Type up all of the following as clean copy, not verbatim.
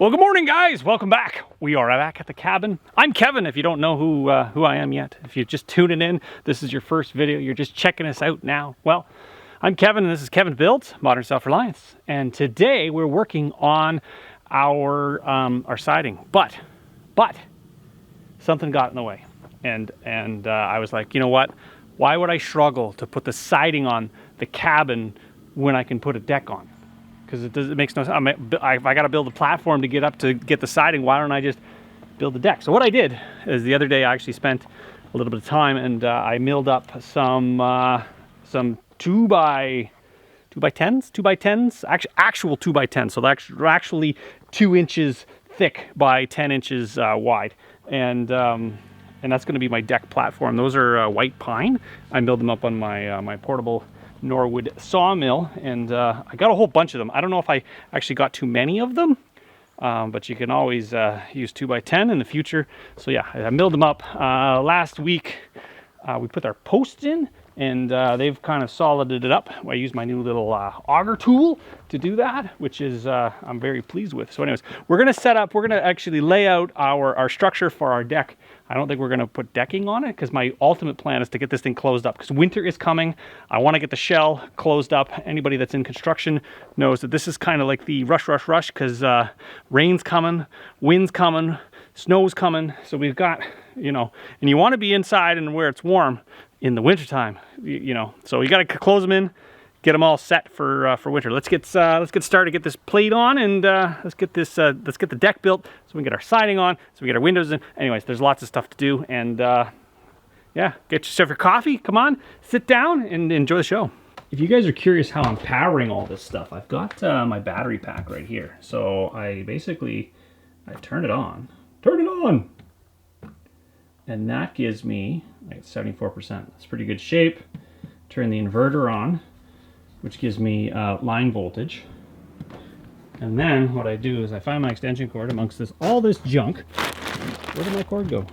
Well, good morning, guys. Welcome back. We are back at the cabin. I'm Kevin, if you don't know who I am yet. If you're just tuning in, this is your first video. You're just checking us out now. Well, I'm Kevin, and this is Kevin Builds, Modern Self-Reliance. And today we're working on our siding. But something got in the way. And I was like, you know what? Why would I struggle to put the siding on the cabin when I can put a deck on? Because it makes no sense. If I got to build a platform to get the siding, why don't I just build the deck? So what I did is the other day I actually spent a little bit of time and I milled up some 2x10s, actual 2x10s. So they're actually 2 inches thick by 10 inches wide, and that's going to be my deck platform. Those are white pine. I milled them up on my portable Norwood sawmill, and I got a whole bunch of them. I don't know if I actually got too many of them, but you can always use 2x10 in the future. So yeah, I milled them up. Last week we put our posts in, and they've kind of solided it up. I used my new little auger tool to do that, which is I'm very pleased with. So anyways, we're gonna actually lay out our structure for our deck. I don't think we're gonna put decking on it because my ultimate plan is to get this thing closed up because winter is coming. I want to get the shell closed up. Anybody that's in construction knows that this is kind of like the rush because rain's coming, wind's coming, snow's coming. So we've got, and you want to be inside and where it's warm in the wintertime, so you got to close them in, get them all set for winter. Let's get started, get this plate on, and let's get the deck built so we can get our siding on, so we get our windows in. Anyways, there's lots of stuff to do, and yeah, get yourself your coffee, come on, sit down and enjoy the show. If you guys are curious how I'm powering all this stuff, I've got my battery pack right here. So I turn it on, and that gives me like 74%. That's pretty good shape. Turn the inverter on, which gives me line voltage. And then what I do is I find my extension cord amongst all this junk. Where did my cord go?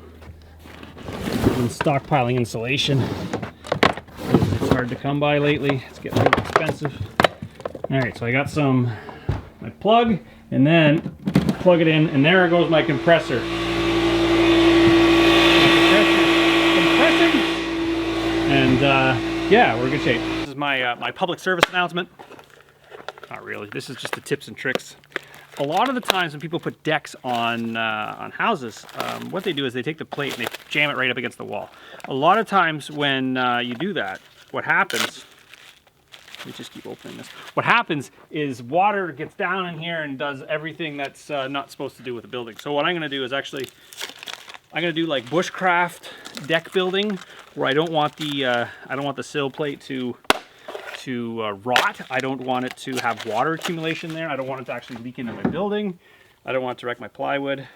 I've been stockpiling insulation. It's hard to come by lately. It's getting really expensive. All right, so I got my plug, and then plug it in, and there goes my compressor. And yeah, we're in good shape. This is my public service announcement. Not really. This is just the tips and tricks. A lot of the times when people put decks on houses, what they do is they take the plate and they jam it right up against the wall. A lot of times when you do that, what happens? Let me just keep opening this. What happens is water gets down in here and does everything that's not supposed to do with the building. So what I'm going to do is I'm going to do like bushcraft deck building, where I don't want the sill plate to rot. I don't want it to have water accumulation there. I don't want it to actually leak into my building. I don't want it to wreck my plywood.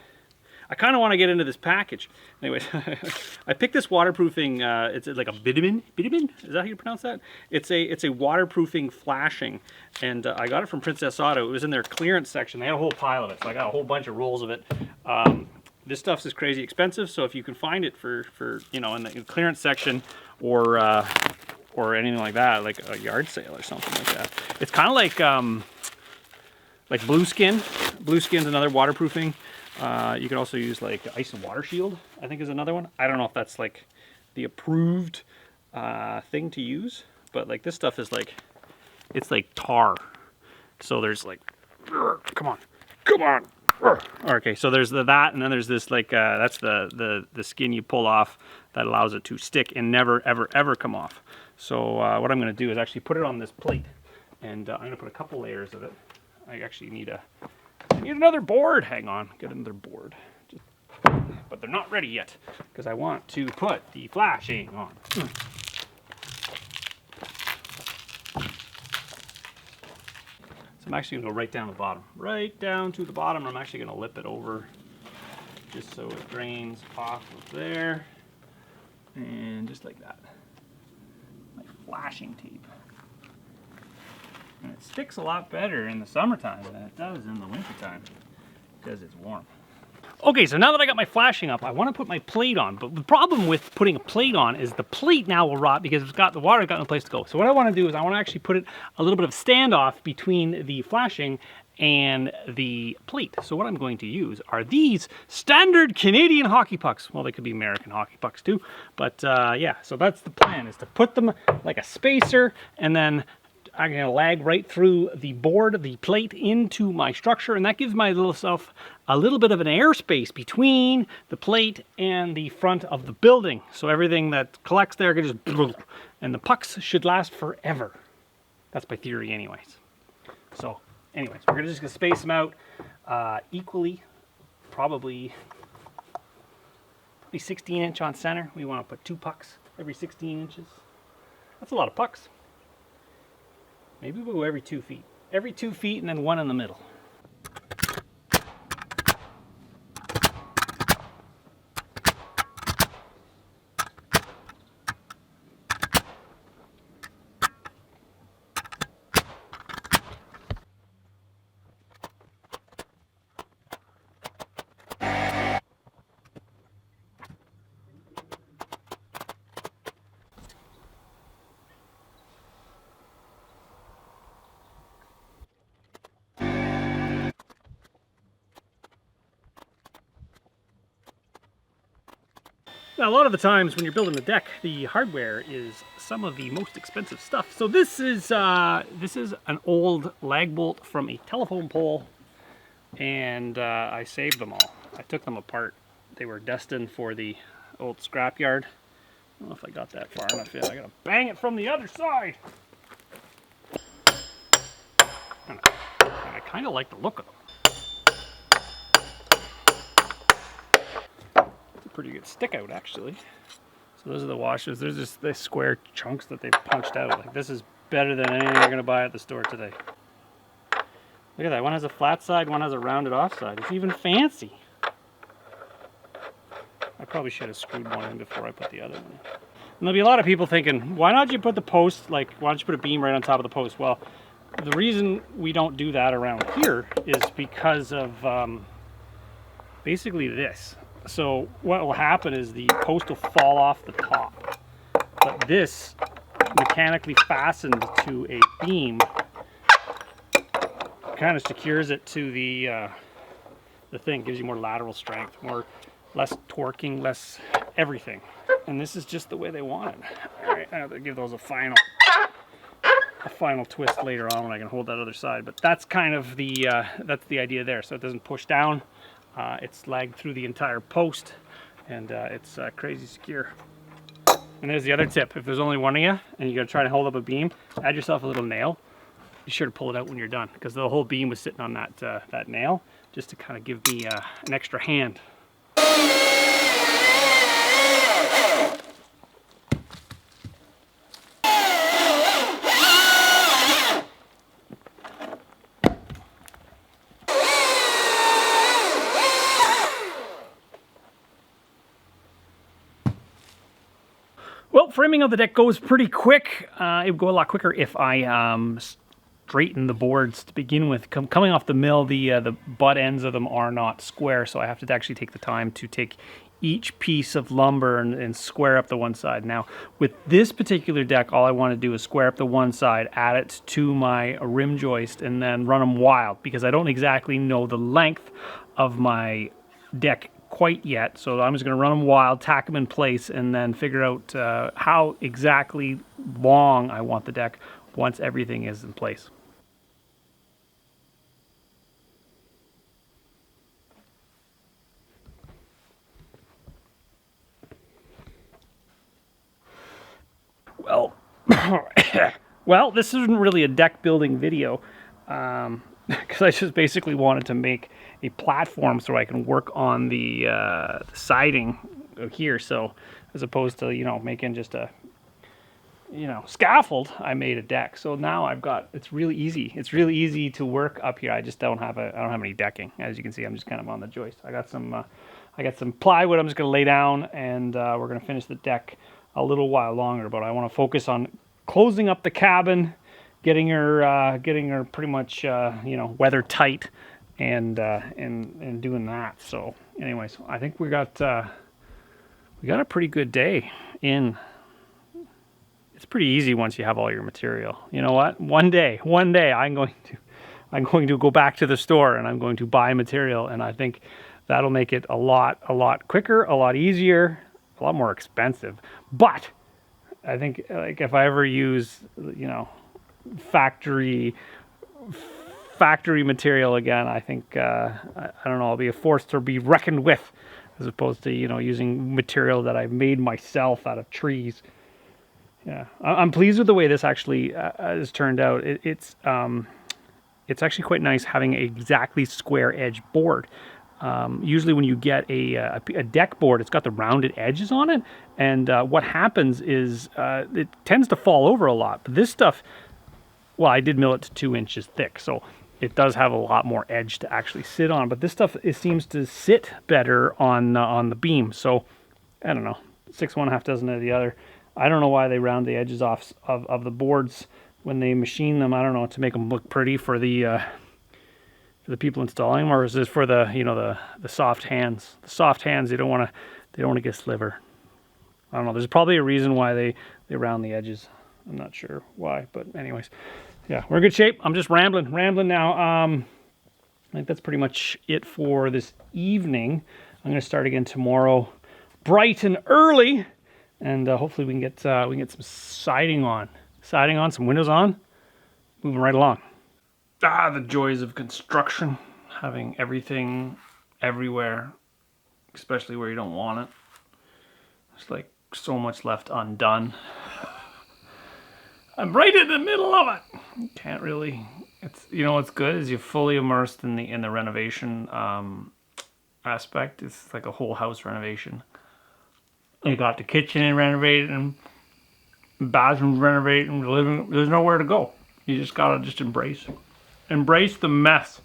I kind of want to get into this package. Anyways, I picked this waterproofing. It's like a bitumen. Bitumen? Is that how you pronounce that? It's a waterproofing flashing, and I got it from Princess Auto. It was in their clearance section. They had a whole pile of it, so I got a whole bunch of rolls of it. This stuff is crazy expensive, so if you can find it for in the clearance section or anything like that, like a yard sale or something like that. It's kind of like Blue Skin. Blue Skin's another waterproofing. You could also use like Ice and Water Shield, I think is another one. I don't know if that's like the approved thing to use, but like this stuff is like, it's like tar. So there's like, come on. Okay, so there's that, and then there's this like that's the skin you pull off that allows it to stick and never ever come off. So what I'm going to do is actually put it on this plate, and I'm going to put a couple layers of it. I actually need another board. Hang on, get another board. But they're not ready yet because I want to put the flashing on. So I'm actually going to go right down to the bottom. I'm actually going to lip it over just so it drains off of there. And just like that. My flashing tape. And it sticks a lot better in the summertime than it does in the wintertime because it's warm. Okay, so now that I got my flashing up, I want to put my plate on. But the problem with putting a plate on is the plate now will rot because the water's got no place to go. So what I want to do is I want to actually put a little bit of standoff between the flashing and the plate. So what I'm going to use are these standard Canadian hockey pucks. Well, they could be American hockey pucks too, but yeah, so that's the plan, is to put them like a spacer, and then I'm going to lag right through the board, the plate, into my structure, and that gives my little self a little bit of an airspace between the plate and the front of the building. So everything that collects there can just, and the pucks should last forever. That's my theory anyways. So anyways, we're just going to space them out equally, probably 16 inch on center. We want to put 2 pucks every 16 inches. That's a lot of pucks. Maybe we'll go every 2 feet. Every 2 feet and then 1 in the middle. Now, a lot of the times when you're building a deck, the hardware is some of the most expensive stuff. So this is an old lag bolt from a telephone pole, and I saved them all. I took them apart. They were destined for the old scrapyard. I don't know if I got that far enough yet. I gotta bang it from the other side. And I kind of like the look of them. Pretty good stick out, actually. So those are the washers. There's just the square chunks that they punched out. Like, this is better than anything you're gonna buy at the store today. Look at that. One has a flat side, one has a rounded off side. It's even fancy. I probably should have screwed one in before I put the other one in. And there'll be a lot of people thinking, why not you put the post, like, why don't you put a beam right on top of the post? Well, the reason we don't do that around here is because of basically this. So what will happen is the post will fall off the top, but this mechanically fastened to a beam kind of secures it to the thing. Gives you more lateral strength, less torquing, less everything. And this is just the way they want it. All right, I have to give those a final twist later on when I can hold that other side. But that's kind of the that's the idea there. So it doesn't push down. It's lagged through the entire post, and it's crazy secure. And there's the other tip. If there's only one of you and you're going to try to hold up a beam, add yourself a little nail. Be sure to pull it out when you're done, because the whole beam was sitting on that nail, just to kind of give me an extra hand. Well, framing of the deck goes pretty quick. It would go a lot quicker if I straighten the boards to begin with. Coming off the mill, the butt ends of them are not square, so I have to actually take the time to take each piece of lumber and square up the one side. Now, with this particular deck, all I want to do is square up the one side, add it to my rim joist, and then run them wild, because I don't exactly know the length of my deck quite yet. So I'm just going to run them wild, tack them in place, and then figure out how exactly long I want the deck once everything is in place. Well, well, this isn't really a deck building video, because I just basically wanted to make a platform so I can work on the siding here. So as opposed to, you know, making just a, you know, scaffold, I made a deck. So now I've got, it's really easy. It's really easy to work up here. I just don't have any decking. As you can see, I'm just kind of on the joist. I got some plywood I'm just going to lay down, and we're going to finish the deck a little while longer, but I want to focus on closing up the cabin, getting her pretty much you know, weather tight, and doing that. So anyways, I think we got a pretty good day in. It's pretty easy once you have all your material. You know what? One day I'm going I'm going to go back to the store and I'm going to buy material, and I think that'll make it a lot quicker, a lot easier, a lot more expensive. But I think like if I ever use, you know, factory material again, I think I don't know, I'll be a force to be reckoned with, as opposed to, you know, using material that I've made myself out of trees. Yeah, I'm pleased with the way this actually has turned out. It's actually quite nice having an exactly square edge board. Usually when you get a deck board, it's got the rounded edges on it, and what happens is it tends to fall over a lot. But this stuff, well, I did mill it to 2 inches thick, so it does have a lot more edge to actually sit on. But this stuff, it seems to sit better on the beam. So I don't know, 6 one, half dozen of the other. I don't know why they round the edges off of the boards when they machine them. I don't know, to make them look pretty for the people installing them, or is this for the, you know, the soft hands? The soft hands, they don't want to get sliver. I don't know. There's probably a reason why they round the edges. I'm not sure why, but anyways, yeah, we're in good shape. I'm just rambling now. I think that's pretty much it for this evening. I'm going to start again tomorrow, bright and early, and hopefully we can get some siding on, some windows on, moving right along. The joys of construction, having everything everywhere, especially where you don't want it. There's like so much left undone. I'm right in the middle of it. You can't really. It's, you know, what's good is you're fully immersed in the renovation aspect. It's like a whole house renovation. You got the kitchen renovated, and bathroom renovated, and the living room. There's nowhere to go. You just gotta embrace the mess.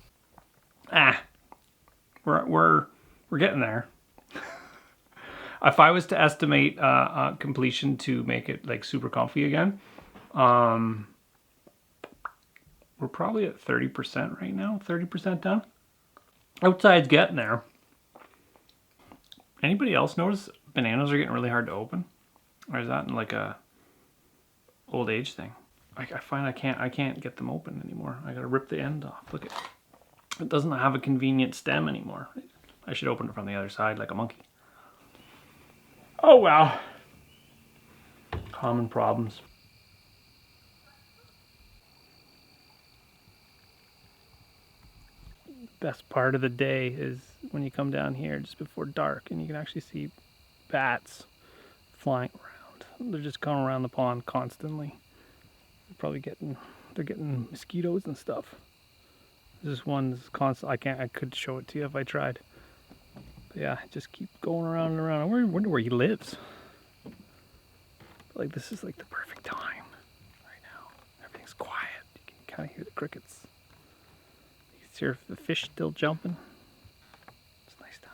We're getting there. If I was to estimate completion to make it like super comfy again, we're probably at 30% right now. 30% done. Outside's getting there. Anybody else notice bananas are getting really hard to open, or is that like a old age thing? I find I can't get them open anymore. I gotta rip the end off. Look, it doesn't have a convenient stem anymore. I should open it from the other side like a monkey. Oh well. Common problems. Best part of the day is when you come down here just before dark and you can actually see bats flying around. They're just coming around the pond constantly. They're getting mosquitoes and stuff. This one's constant. I could show it to you if I tried. But yeah, just keep going around and around. I wonder where he lives. Like, this is like the perfect time right now. Everything's quiet. You can kind of hear the crickets. You can hear the fish still jumping. It's a nice time.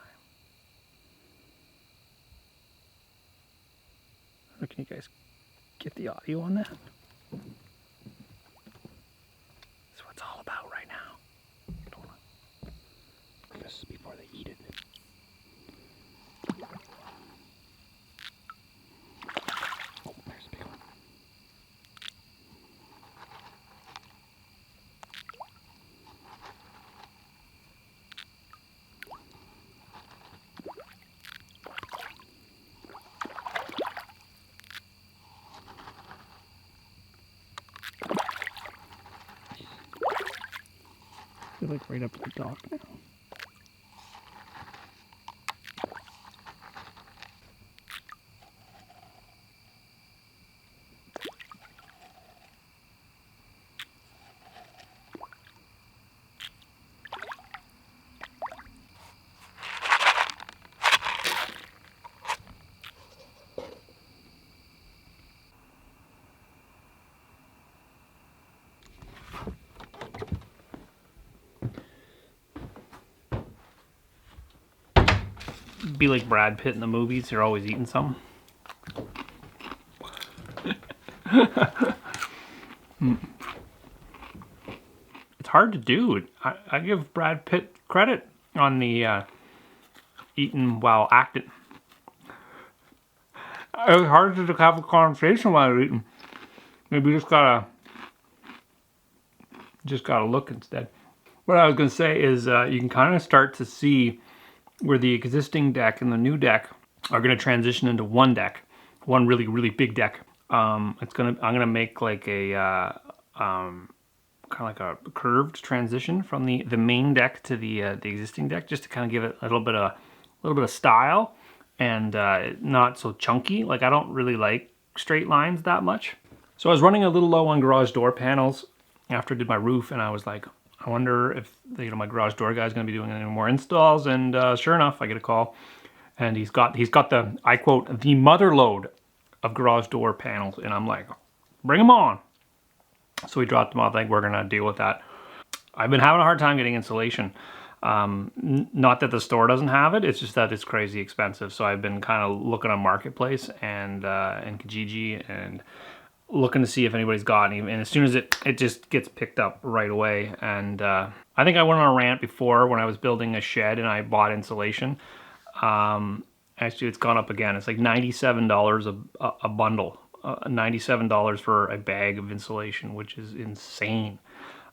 Can you guys get the audio on that? That's what it's all about right now. Hold on. This is before they eat it. Oh, there's a big one. They're like right up at the dock now. Be like Brad Pitt in the movies, you're always eating something. It's hard to do. I give Brad Pitt credit on the eating while acting. It's hard to have a conversation while you're eating. Maybe you just gotta look instead. What I was going to say is you can kind of start to see where the existing deck and the new deck are going to transition into one deck, one really, really big deck. I'm gonna make like a kind of like a curved transition from the main deck to the existing deck, just to kind of give it a little bit of style and not so chunky. Like I don't really like straight lines that much. So I was running a little low on garage door panels after I did my roof, and I was like, I wonder if my garage door guy's going to be doing any more installs. And sure enough, I get a call, and he's got the, I quote, the mother load of garage door panels, and I'm like, bring them on. So we dropped them off. I think we're going to deal with that. I've been having a hard time getting insulation. Not that the store doesn't have it, it's just that it's crazy expensive. So I've been kind of looking on Marketplace and Kijiji and looking to see if anybody's got any. And as soon as it just gets picked up right away. And I think I went on a rant before when I was building a shed and I bought insulation. Actually, it's gone up again. It's like $97 a bundle. $97 for a bag of insulation, which is insane.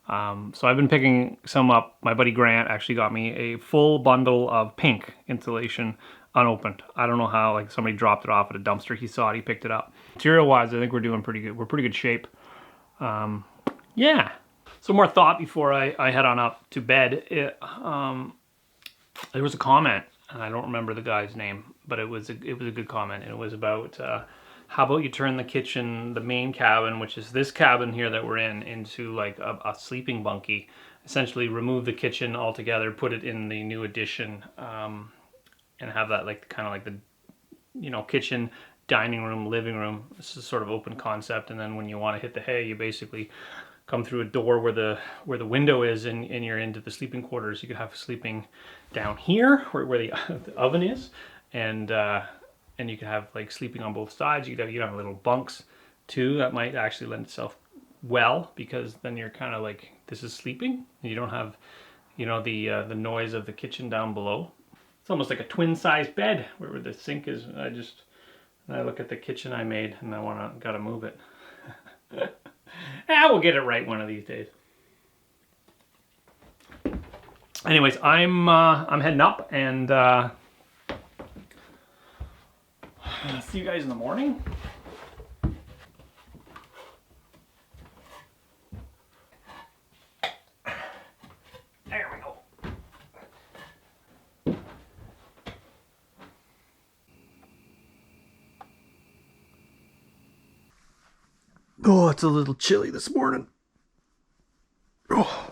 So I've been picking some up. My buddy Grant actually got me a full bundle of pink insulation unopened. I don't know how, like somebody dropped it off at a dumpster. He saw it, he picked it up. Material wise, I think we're doing pretty good. We're pretty good shape. Yeah. Some more thought before I head on up to bed. There was a comment, and I don't remember the guy's name, but it was a good comment. And it was about how about you turn the kitchen, the main cabin, which is this cabin here that we're in, into like a sleeping bunkie. Essentially remove the kitchen altogether, put it in the new addition, and have that like kind of like the, you know, kitchen, dining room, living room. This is sort of open concept. And then when you want to hit the hay, you basically come through a door where the window is, and you're into the sleeping quarters. You could have sleeping down here where the oven is, and you can have like sleeping on both sides. You could have little bunks too. That might actually lend itself well, because then you're kind of like, this is sleeping. You don't have, you know, the noise of the kitchen down below. It's almost like a twin size bed where the sink is. I look at the kitchen I made and I gotta move it. We'll get it right one of these days. Anyways, I'm heading up, and see you guys in the morning. There we go. Oh, it's a little chilly this morning. Oh.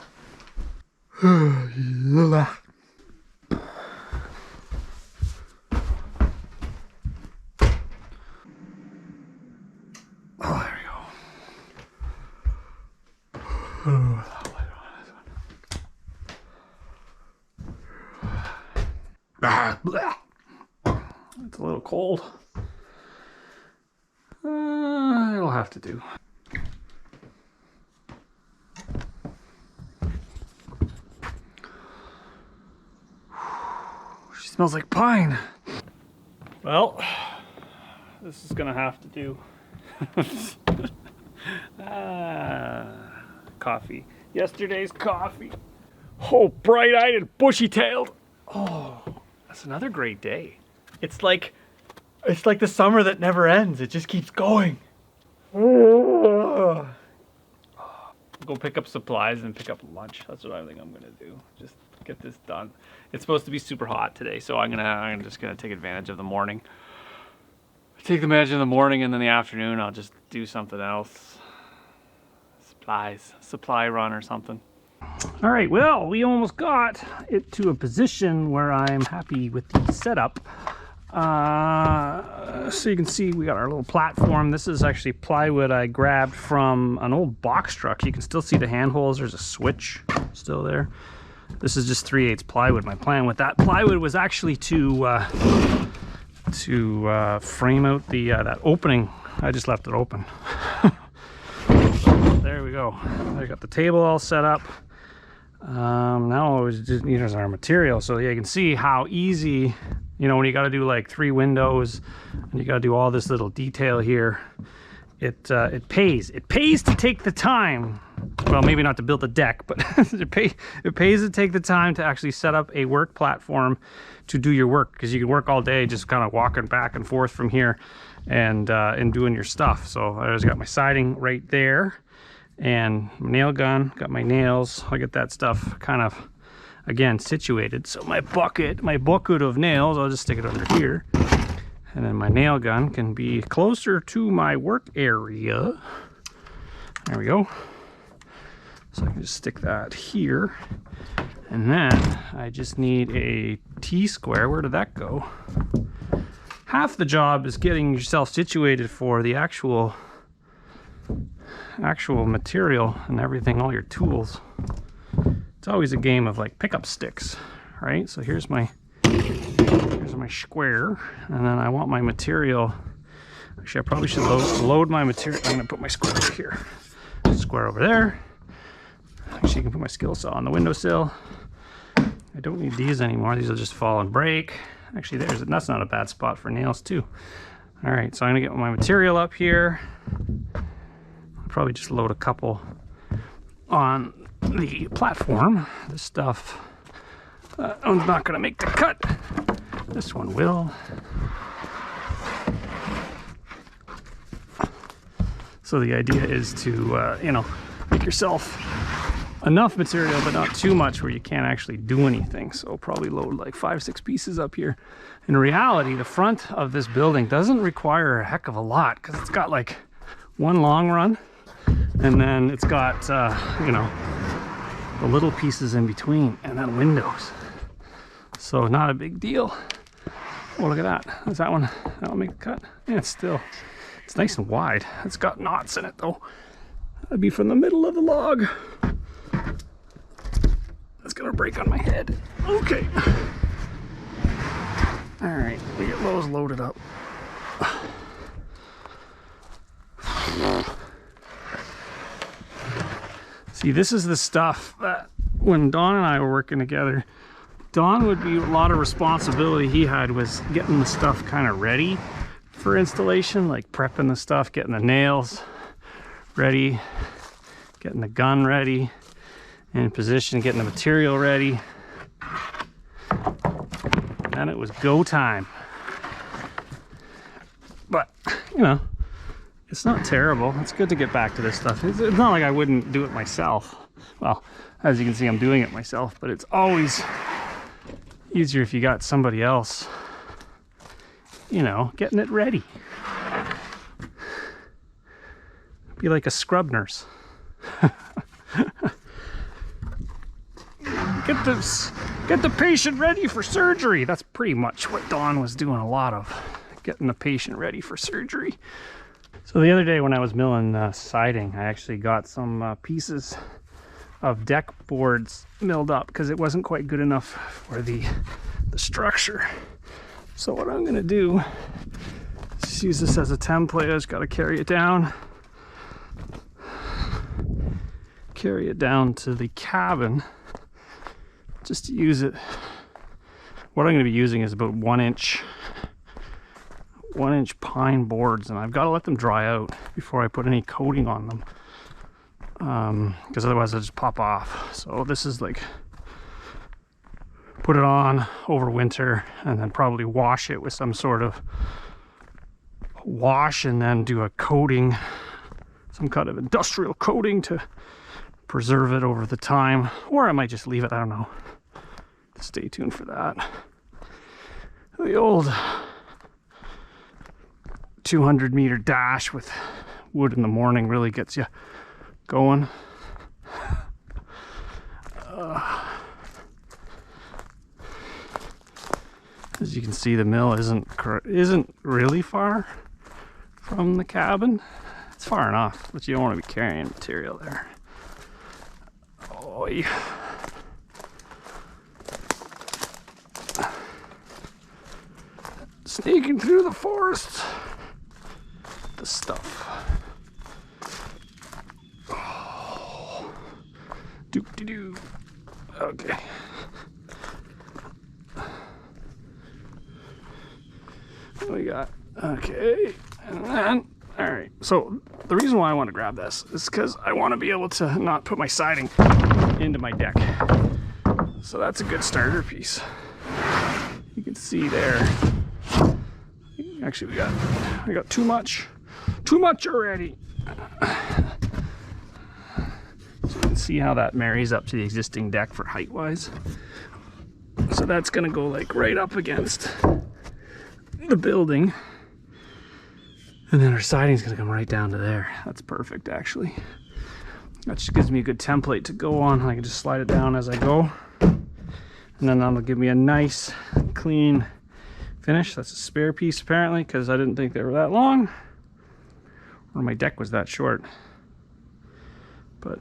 It's a little cold. It'll have to do. She smells like pine. Well, this is gonna have to do. Coffee. Yesterday's coffee. Oh, bright-eyed and bushy-tailed. Oh, that's another great day. It's like the summer that never ends. It just keeps going. Go pick up supplies and pick up lunch. That's what I think I'm gonna do. Just get this done. It's supposed to be super hot today, so I'm just gonna take advantage of the morning. Take advantage of the morning, and then the afternoon I'll just do something else. Supply run or something. All right, well, we almost got it to a position where I'm happy with the setup. So you can see we got our little platform. This is actually plywood I grabbed from an old box truck. You can still see the handholds. There's a switch still there. This is just 3/8 plywood. My plan with that plywood was actually to frame out the that opening. I just left it open. There we go. I got the table all set up. Now it just needs our material. So yeah, you can see how easy, you know, when you got to do like 3 windows and you got to do all this little detail here, it pays. It pays to take the time well, maybe not to build a deck, but it pays to take the time to actually set up a work platform to do your work, because you can work all day just kind of walking back and forth from here and doing your stuff. So I just got my siding right there and nail gun, got my nails. I get that stuff kind of, again, situated. So my bucket of nails, I'll just stick it under here. And then my nail gun can be closer to my work area. There we go. So I can just stick that here. And then I just need a T-square. Where did that go? Half the job is getting yourself situated for the actual material and everything, all your tools. It's always a game of like pickup sticks, right? So here's my square, and then I want my material. Actually, I probably should load my material. I'm gonna put my square over here, square over there. Actually, you can put my skill saw on the windowsill. I don't need these anymore. These will just fall and break. Actually, that's not a bad spot for nails too. All right, so I'm gonna get my material up here. I'll probably just load a couple on the platform. This stuff, that one's not gonna make the cut. This one will. So the idea is to, you know, make yourself enough material, but not too much where you can't actually do anything. So I'll probably load like 5-6 pieces up here. In reality, the front of this building doesn't require a heck of a lot, because it's got like one long run, and then it's got, you know, the little pieces in between, and then windows. So not a big deal. Oh, look at that. Does that one make the cut? Yeah, it's nice and wide. It's got knots in it though. That'd be from the middle of the log. That's gonna break on my head. Okay. All right, we get those loaded up. See, this is the stuff that when Don and I were working together, Don would be, a lot of responsibility he had was getting the stuff kind of ready for installation, like prepping the stuff, getting the nails ready, getting the gun ready, in position, getting the material ready. And it was go time. But, you know, it's not terrible. It's good to get back to this stuff. It's not like I wouldn't do it myself. Well, as you can see, I'm doing it myself, but it's always easier if you got somebody else, you know, getting it ready. Be like a scrub nurse. Get the patient ready for surgery. That's pretty much what Dawn was doing a lot of, getting the patient ready for surgery. So the other day when I was milling siding, I actually got some pieces of deck boards milled up because it wasn't quite good enough for the structure. So what I'm gonna do is just use this as a template. I just gotta carry it down to the cabin just to use it. What I'm gonna be using is about 1-inch pine boards, and I've got to let them dry out before I put any coating on them, because otherwise they'll just pop off. So this is like, put it on over winter and then probably wash it with some sort of wash, and then do a coating, some kind of industrial coating to preserve it over the time, or I might just leave it, I don't know. Stay tuned for that. The old 200-meter dash with wood in the morning really gets you going. As you can see, the mill isn't really far from the cabin. It's far enough, but you don't want to be carrying material there. Oh, yeah. Sneaking through the forest. The stuff. Oh. Doop-de-doo. Okay. What we got? Okay. And then All right, so the reason why I want to grab this is because I want to be able to not put my siding into my deck. So that's a good starter piece. You can see there. Actually, we got too much already. So you can see how that marries up to the existing deck for height-wise. So that's gonna go like right up against the building. And then our siding's gonna come right down to there. That's perfect, actually. That just gives me a good template to go on. I can just slide it down as I go. And then that'll give me a nice, clean finish. That's a spare piece, apparently, because I didn't think they were that long. Or my deck was that short. But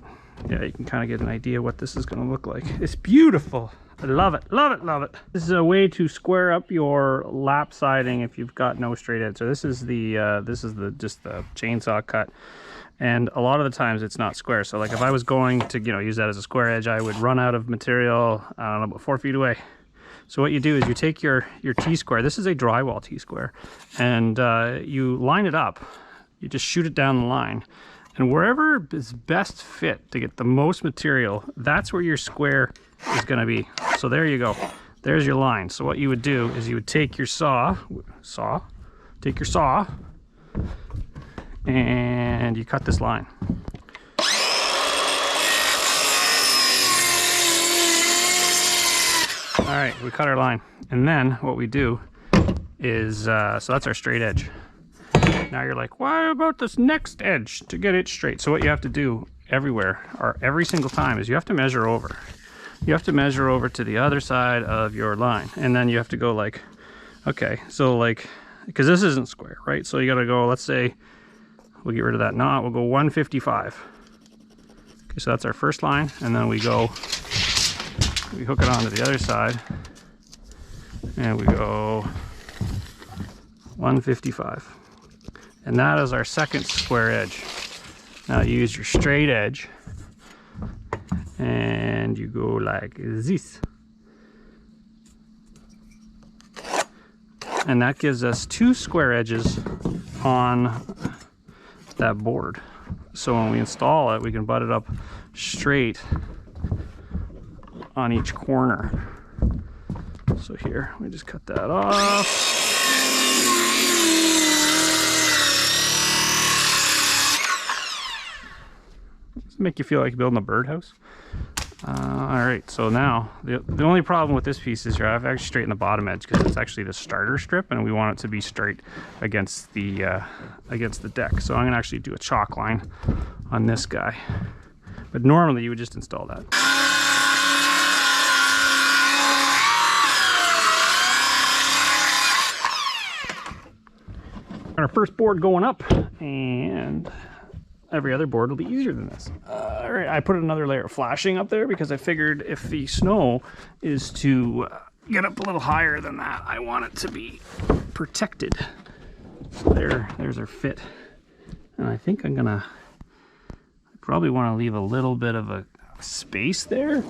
yeah, you can kind of get an idea what this is gonna look like. It's beautiful. I love it, love it, love it. This is a way to square up your lap siding if you've got no straight edge. So this is just the chainsaw cut, and a lot of the times it's not square. So like if I was going to use that as a square edge, I would run out of material, I don't know, about 4 feet away. So what you do is you take your T-square. This is a drywall T-square, and you line it up. You just shoot it down the line. And wherever is best fit to get the most material, that's where your square is going to be. So there you go. There's your line. So what you would do is you would take your saw, and you cut this line. All right, we cut our line. And then what we do is, so that's our straight edge. Now you're like, why about this next edge to get it straight? So what you have to do everywhere, or every single time, is you have to measure over. You have to measure over to the other side of your line. And then you have to go like, okay, so like, because this isn't square, right? So you gotta go, let's say, we'll get rid of that knot, we'll go 155. Okay, so that's our first line, and then we hook it onto the other side, and we go 155. And that is our second square edge. Now you use your straight edge and you go like this. And that gives us 2 square edges on that board. So when we install it, we can butt it up straight on each corner. So here, we just cut that off. Make you feel like you're building a birdhouse. All right, so now the only problem with this piece is here I've actually straightened the bottom edge because it's actually the starter strip, and we want it to be straight against the deck. So I'm gonna actually do a chalk line on this guy, but normally you would just install that. Our first board going up, and every other board will be easier than this. All right, I put another layer of flashing up there because I figured if the snow is to get up a little higher than that, I want it to be protected. So there's our fit. And I think I probably want to leave a little bit of a space there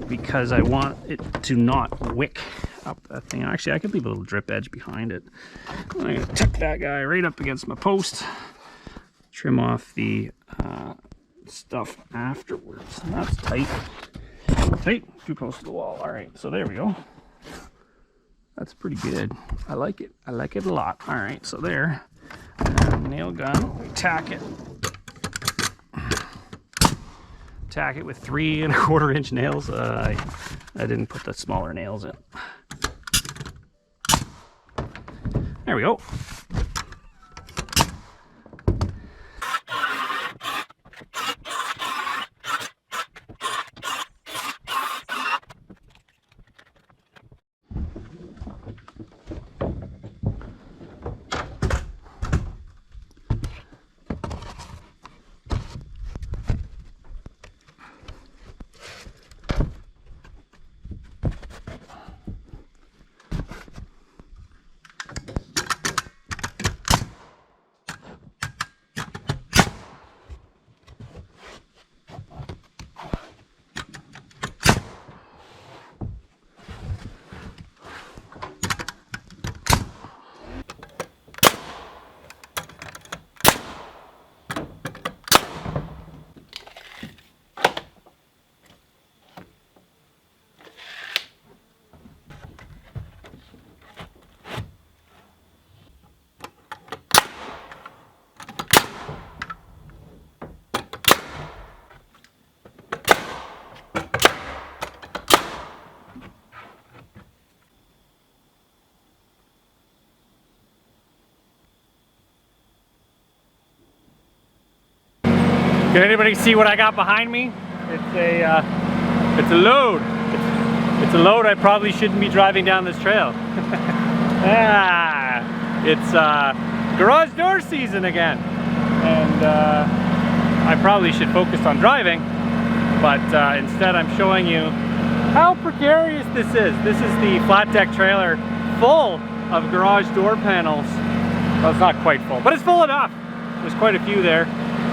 because I want it to not wick up that thing. Actually, I could leave a little drip edge behind it. I'm gonna tuck that guy right up against my post. Trim off the stuff afterwards. And that's tight. Tight, too close to the wall. All right, so there we go. That's pretty good. I like it. I like it a lot. All right, so there. Nail gun. We tack it. Tack it with 3 1/4 inch nails. I didn't put the smaller nails in. There we go. Can anybody see what I got behind me? It's a load. It's a load I probably shouldn't be driving down this trail. It's garage door season again. And I probably should focus on driving, but instead I'm showing you how precarious this is. This is the flat deck trailer full of garage door panels. Well, it's not quite full, but it's full enough. There's quite a few there.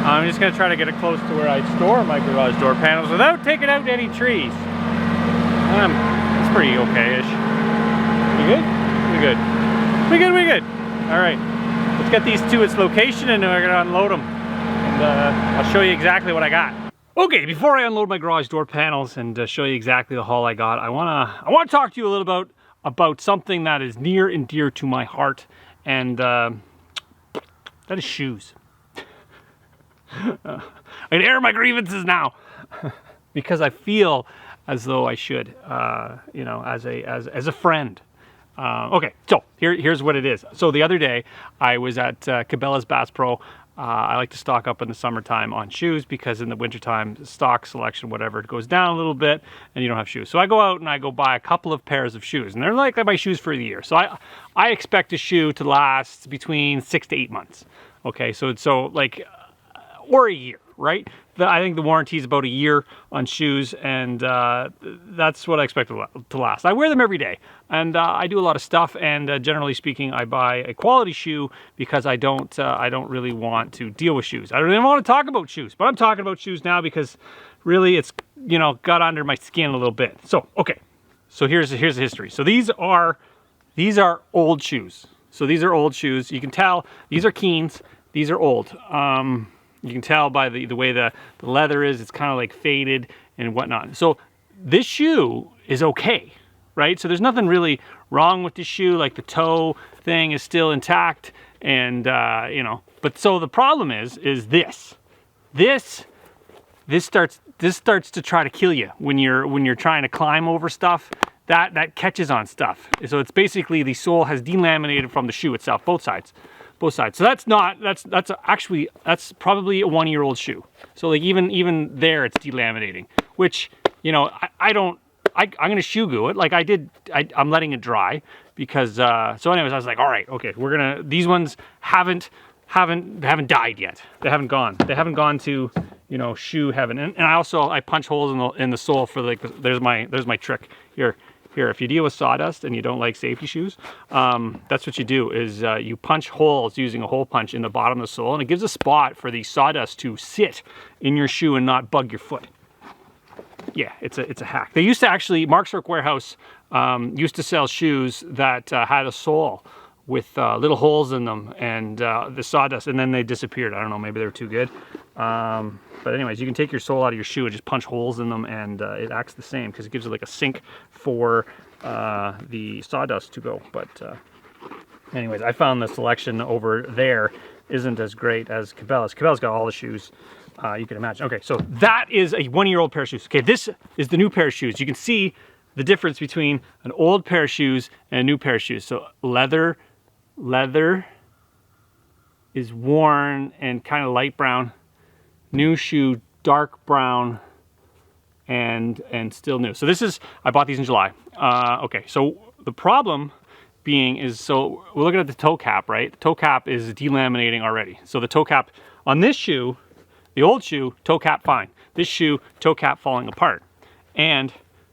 I'm just gonna try to get it close to where I store my garage door panels without taking out any trees. It's pretty okay-ish. We good? We good. We good, we good. All right, let's get these to its location and then we're gonna unload them. And I'll show you exactly what I got. Okay, before I unload my garage door panels and show you exactly the haul I got, I wanna talk to you a little about something that is near and dear to my heart, and that is shoes. I can air my grievances now because I feel as though I should, you know, as a friend. Okay, so here's what it is. So the other day I was at Cabela's Bass Pro. I like to stock up in the summertime on shoes because in the wintertime, stock selection, whatever, it goes down a little bit and you don't have shoes. So I go out and I go buy a couple of pairs of shoes, and they're like my shoes for the year. So I expect a shoe to last between 6 to 8 months. Okay, so like, or a year, right? I think the warranty is about a year on shoes, and that's what I expect to last. I wear them every day, and I do a lot of stuff, and generally speaking, I buy a quality shoe because I don't really want to deal with shoes. I don't even want to talk about shoes, but I'm talking about shoes now because really it's, you know, got under my skin a little bit. So, okay, so here's the history. So these are old shoes. So these are old shoes. You can tell these are Keens. These are old. You can tell by the way the leather is, it's kind of like faded and whatnot. So this shoe is okay, right? So there's nothing really wrong with this shoe. Like the toe thing is still intact, and you know. But so the problem is this starts to try to kill you when you're trying to climb over stuff. That catches on stuff. So it's basically the sole has delaminated from the shoe itself, both sides. So that's probably a 1-year-old shoe. So like even there it's delaminating, which, you know, I'm gonna shoe glue it. Like I'm letting it dry because so anyways, I was like, all right, okay, these ones haven't died yet. They haven't gone to, you know, shoe heaven. And I punch holes in the sole for like there's my trick here. If you deal with sawdust and you don't like safety shoes, that's what you do is you punch holes using a hole punch in the bottom of the sole, and it gives a spot for the sawdust to sit in your shoe and not bug your foot. Yeah, it's a hack. They used to actually, Mark's Work Warehouse used to sell shoes that had a sole with little holes in them and the sawdust, and then they disappeared. I don't know, maybe they were too good. But anyways, you can take your sole out of your shoe and just punch holes in them, and it acts the same because it gives it like a sink for the sawdust to go. But anyways, I found the selection over there isn't as great as Cabela's. Cabela's got all the shoes you can imagine. Okay, so that is a 1-year-old pair of shoes. Okay, this is the new pair of shoes. You can see the difference between an old pair of shoes and a new pair of shoes. So leather is worn and kind of light brown. New shoe, dark brown, and still new. So I bought these in July. Okay, so the problem being is, so we're looking at the toe cap, right? The toe cap is delaminating already. So the toe cap on this shoe, the old shoe, toe cap fine. This shoe, toe cap falling apart. And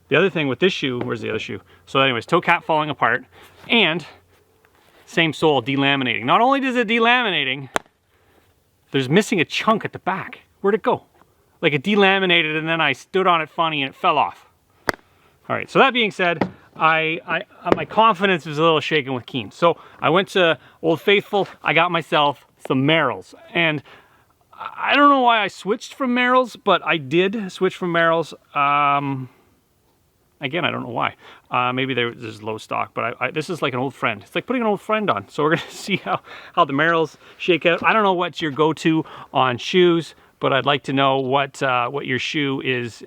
the other thing with this shoe, where's the other shoe? So anyways, toe cap falling apart, and same sole delaminating. Not only does it delaminating, there's missing a chunk at the back. Where'd it go? Like it delaminated and then I stood on it funny and it fell off. All right, so that being said, my confidence was a little shaken with Keens. So I went to Old Faithful, I got myself some Merrells. And I don't know why I switched from Merrells, but I did switch from Merrells. Again, I don't know why. Maybe there's low stock, but this is like an old friend. It's like putting an old friend on. So we're gonna see how the Merrells shake out. I don't know what's your go-to on shoes, but I'd like to know what your shoe is.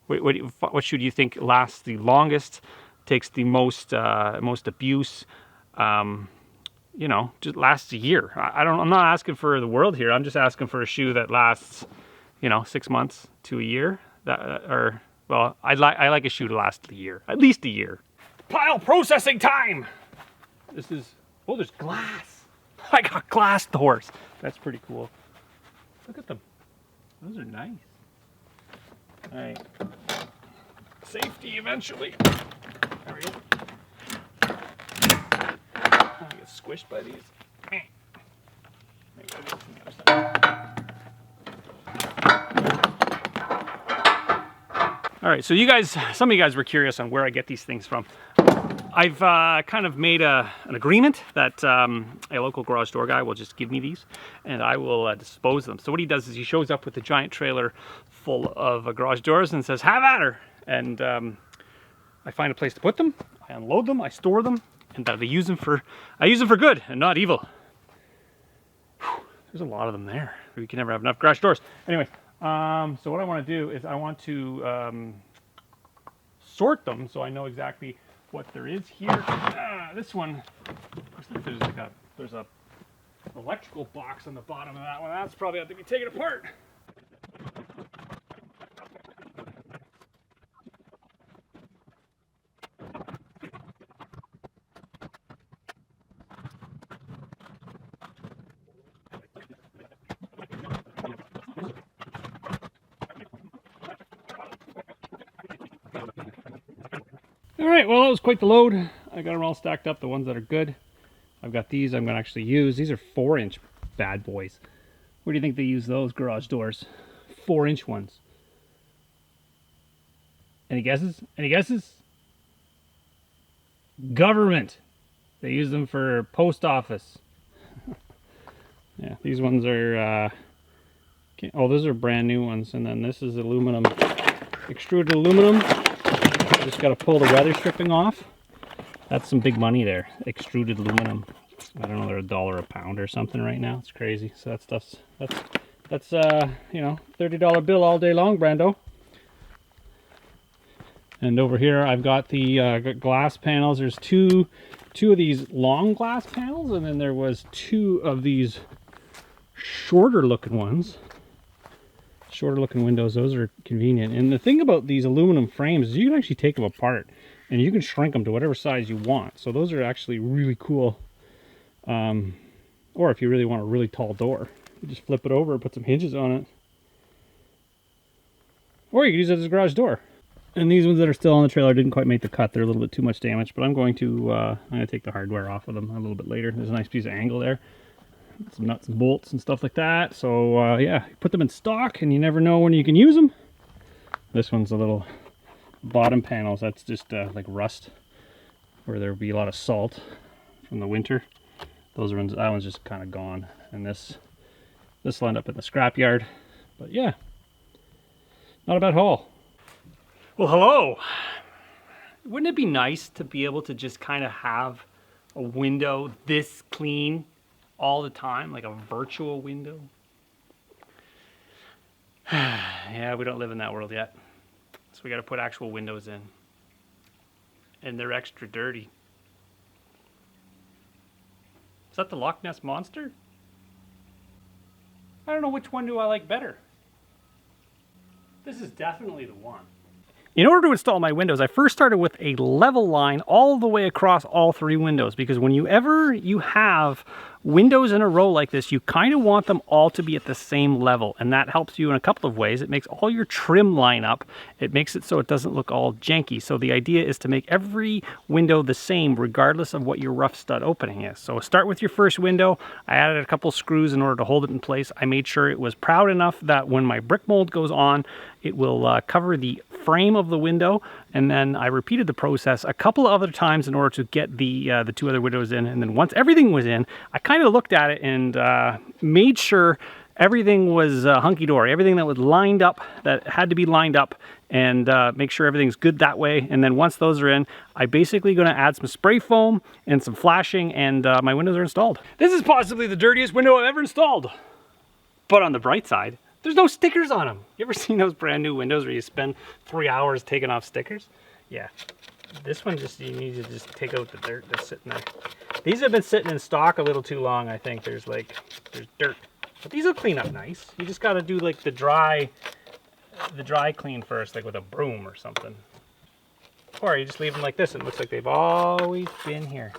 What shoe do you think lasts the longest, takes the most abuse, you know, just lasts a year. I'm not asking for the world here. I'm just asking for a shoe that lasts, you know, 6 months to a year. Well, I like a shoe to last a year, at least a year. Pile processing time. This is, oh, there's glass. I got glass doors. That's pretty cool. Look at them. Those are nice. All right. Safety eventually. There we go. I get squished by these. All right, so some of you guys were curious on where I get these things from. I've kind of made an agreement that a local garage door guy will just give me these, and I will dispose of them. So what he does is he shows up with a giant trailer full of garage doors and says, "Have at her!" And I find a place to put them. I unload them. I store them, and I use them for good and not evil. Whew, there's a lot of them there. We can never have enough garage doors. Anyway, so what I want to do is I want to sort them so I know exactly what there is here. This one looks like there's a electrical box on the bottom of that one. That's probably have to be taken apart. All right, well, that was quite the load. I got them all stacked up, the ones that are good. I've got these I'm going to actually use. These are 4-inch bad boys. Where do you think they use those garage doors? 4-inch ones. Any guesses? Any guesses? Government. They use them for post office. Yeah, these ones are, oh, those are brand new ones. And then this is aluminum, extruded aluminum. Just got to pull the weather stripping off. That's some big money there. Extruded aluminum. I don't know, they're $1 a pound or something right now. It's crazy. So that stuff's that's you know, $30 bill all day long, Brando. And over here I've got the glass panels. There's two of these long glass panels, and then there was 2 of these shorter looking ones. Shorter looking windows, those are convenient. And the thing about these aluminum frames is you can actually take them apart and you can shrink them to whatever size you want. So those are actually really cool. Or if you really want a really tall door, you just flip it over, put some hinges on it. Or you can use it as a garage door. And these ones that are still on the trailer didn't quite make the cut. They're a little bit too much damage, but I'm going to take the hardware off of them a little bit later. There's a nice piece of angle there. Some nuts and bolts and stuff like that. So yeah, put them in stock and you never know when you can use them. This one's a little bottom panels. That's just like rust, where there'll be a lot of salt from the winter. Those ones, that one's just kind of gone. And this will end up in the scrapyard. But yeah, not a bad haul. Well, hello. Wouldn't it be nice to be able to just kind of have a window this clean all the time, like a virtual window? Yeah, we don't live in that world yet. So we got to put actual windows in. And they're extra dirty. Is that the Loch Ness Monster? I don't know, which one do I like better. This is definitely the one. In order to install my windows, I first started with a level line all the way across all 3 windows, because whenever you have windows in a row like this, you kind of want them all to be at the same level, and that helps you in a couple of ways. It makes all your trim line up. It makes it so it doesn't look all janky. So the idea is to make every window the same regardless of what your rough stud opening is. So start with your first window. I added a couple screws in order to hold it in place. I made sure it was proud enough that when my brick mold goes on, it will cover the frame of the window, and then I repeated the process a couple of other times in order to get the 2 other windows in. And then once everything was in, I kind of looked at it and made sure everything was hunky-dory, everything that was lined up, that had to be lined up, and make sure everything's good that way. And then once those are in, I basically going to add some spray foam and some flashing, and my windows are installed. This is possibly the dirtiest window I've ever installed. But on the bright side, there's no stickers on them. You ever seen those brand new windows where you spend 3 hours taking off stickers? Yeah. This one, just you need to just take out the dirt that's sitting there. These have been sitting in stock a little too long, I think. There's dirt. But these will clean up nice. You just got to do like the dry clean first, like with a broom or something. Or you just leave them like this and it looks like they've always been here.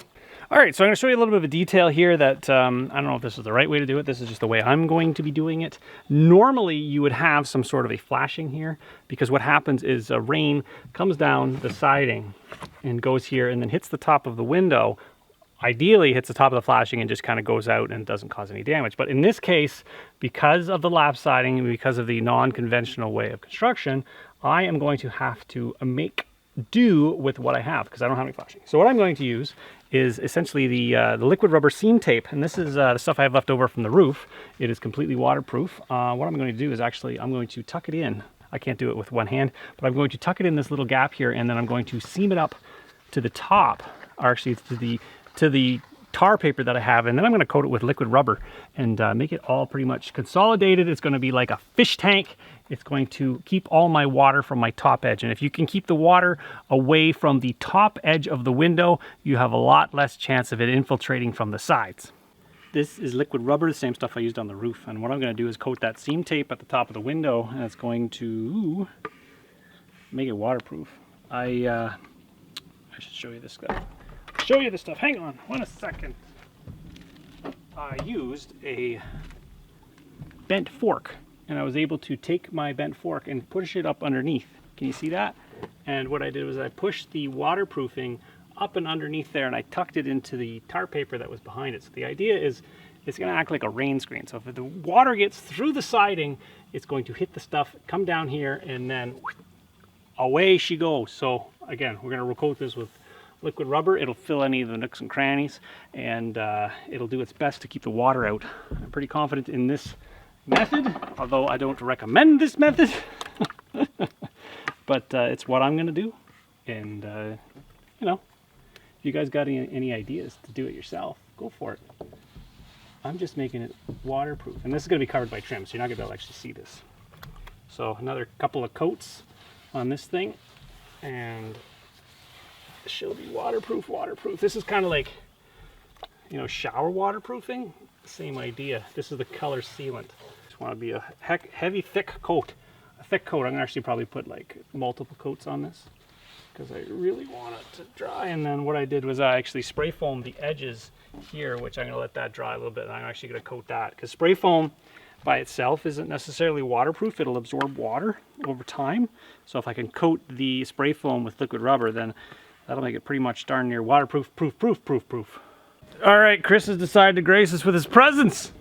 All right, so I'm going to show you a little bit of a detail here that I don't know if this is the right way to do it. This is just the way I'm going to be doing it. Normally, you would have some sort of a flashing here because what happens is rain comes down the siding and goes here and then hits the top of the window. Ideally, hits the top of the flashing and just kind of goes out and doesn't cause any damage. But in this case, because of the lap siding and because of the non-conventional way of construction, I am going to have to make do with what I have because I don't have any flashing. So what I'm going to use is essentially the liquid rubber seam tape, and this is the stuff I have left over from the roof. It is completely waterproof. What I'm going to do is actually I'm going to tuck it in. I can't do it with one hand, but I'm going to tuck it in this little gap here, and then I'm going to seam it up to the top, or actually to the tar paper that I have, and then I'm going to coat it with liquid rubber and make it all pretty much consolidated. It's going to be like a fish tank. It's going to keep all my water from my top edge. And if you can keep the water away from the top edge of the window, you have a lot less chance of it infiltrating from the sides. This is liquid rubber, the same stuff I used on the roof. And what I'm going to do is coat that seam tape at the top of the window, and it's going to make it waterproof. I should show you this stuff. Hang on, 1 second. I used a bent fork, and I was able to take my bent fork and push it up underneath. Can you see that? And what I did was I pushed the waterproofing up and underneath there, and I tucked it into the tar paper that was behind it. So the idea is it's going to act like a rain screen. So if the water gets through the siding, it's going to hit the stuff, come down here, and then away she goes. So again, we're going to recoat this with liquid rubber. It'll fill any of the nooks and crannies, and it'll do its best to keep the water out. I'm pretty confident in this method, although I don't recommend this method. But it's what I'm going to do. And, you know, if you guys got any ideas to do it yourself, go for it. I'm just making it waterproof. And this is going to be covered by trim, so you're not going to be able to actually see this. So another couple of coats on this thing, and she'll be waterproof. This is kind of like, you know, shower waterproofing. Same idea. This is the color sealant. Just want to be a heavy, thick coat. A thick coat. I'm gonna actually probably put like multiple coats on this because I really want it to dry. And then what I did was I actually spray foamed the edges here, which I'm gonna let that dry a little bit. And I'm actually gonna coat that because spray foam by itself isn't necessarily waterproof. It'll absorb water over time. So if I can coat the spray foam with liquid rubber, then that'll make it pretty much darn near waterproof, proof. All right, Chris has decided to grace us with his presence.